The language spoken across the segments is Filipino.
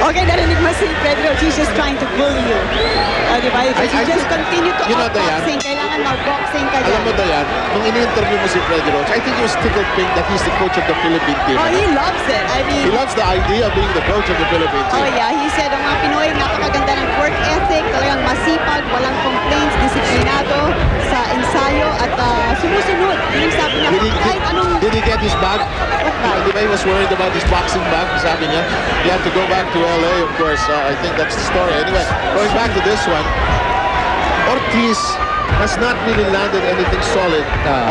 Okay, narinig mo si Pedro, he's just trying to bully you. Diba? If you just continue to outboxing, kailangan mag-boxing ka Alam mo, dyan. Dayan, nung ini-interview mo si Freddy Roach, I think he was tickled pink that he's the coach of the Philippine team. Oh, he loves it. I He mean, loves the idea of being the coach of the Philippine team. oh yeah, he said, ang mga Pinoy, napakaganda ng work ethic, talagang masipag, walang complaints, disiplinado sa ensayo, at sumusunod. Yun yung sabi niya, kahit anong... Did he get his bag? Di ba he was worried about his boxing bag? Sabi niya, he had to go back to LA, of course. I think that's the story. Anyway, going back to this one, Ortiz has not really landed anything solid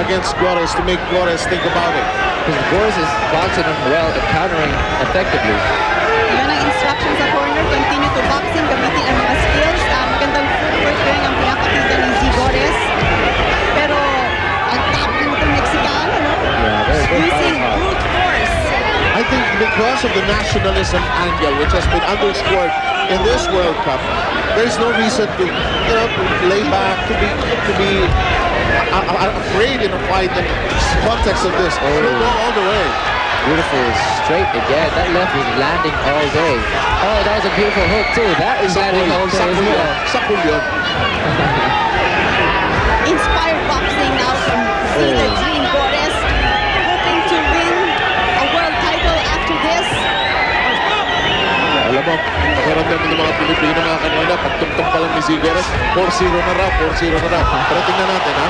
against Flores to make Flores think about it. Because Flores is boxing him well and countering effectively. Yun ang instruction sa corner, continue to boxing, gamitin ang mga skills. Magandang footwork rin ang pinapakita ni Zigores. Pero, ang top ng Mexicano, no? Using brute force. I think because of the nationalism angle, which has been underscored in this World Cup, there's no reason to, lay back, to be afraid in a fight in the context of this. He'll go all the way. Beautiful straight again. That left is landing all day. Oh, that was a beautiful hook too. That is landing all day as well. Sakul yun. Inspired boxing now from Zeta Dream Gores, hoping to win a world title after this. Alam mo, nakaramdam ng mga Pilipino mga kanina, pagtungtong pa lang ni Zigueras, 4-0 na raw, 4-0 na raw. Pero tingnan natin, ha?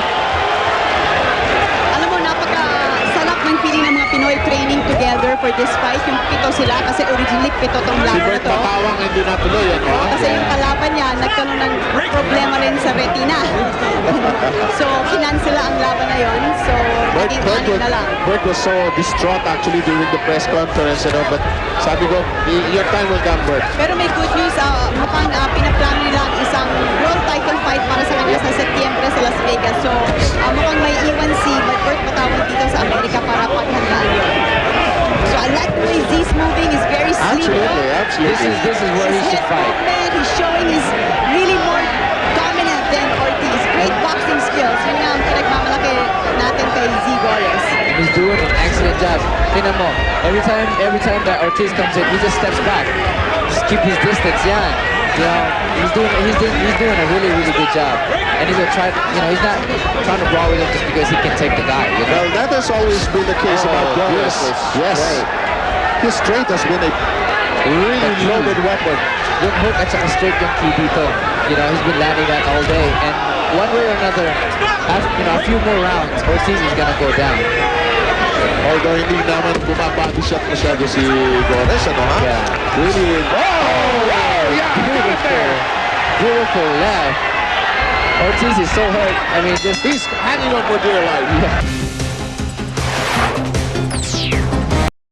Alam mo, napaka-salap ng feeling ng mga Pinoy training together for this fight. Yung 7 sila kasi originally 7 tong Si laban na Bert to. Matawang hindi natuloy, ano? Kasi yung kalaban niya, nagkaroon ng problema rin sa retina. So, kinansela ang laban na yon. So, naging anin na lang. Bert was so distraught actually during the press conference, but sabi ko, your time will come, Bert. Pero may good news, mukhang pinaplano nila ang isang world title fight para sa kanya sa Setyembre sa Las Vegas. So, mukhang may iwan si Bert Matawang dito sa Amerika para paghandaan yun. So, I like the way Z's moving. Is very sleek. Absolutely. This is where he should fight. He's showing he's really more dominant than Ortiz. Great boxing skills. Yun nga ang pinagmamalaki natin kay Zigores. He's doing an excellent job. Tingnan mo, every time that Ortiz comes in, he just steps back. Just keep his distance, yeah. He's doing a really good job. And he's gonna try, he's not trying to brawl with him just because he can take the guy. Well, that has always been the case about Gores. Yes. Straight. His straight has been a really loaded weapon. Yung hook at saka straight yung key dito. He's been landing that all day. And one way or another, after, a few more rounds, Ortiz is gonna go down. Although hindi naman bumabody shot masyado si Gores, ano ha? Yeah. Really, wow! Yeah, Beautiful left. Ortiz is so hurt. I mean, he's hanging on for dear life. Yeah.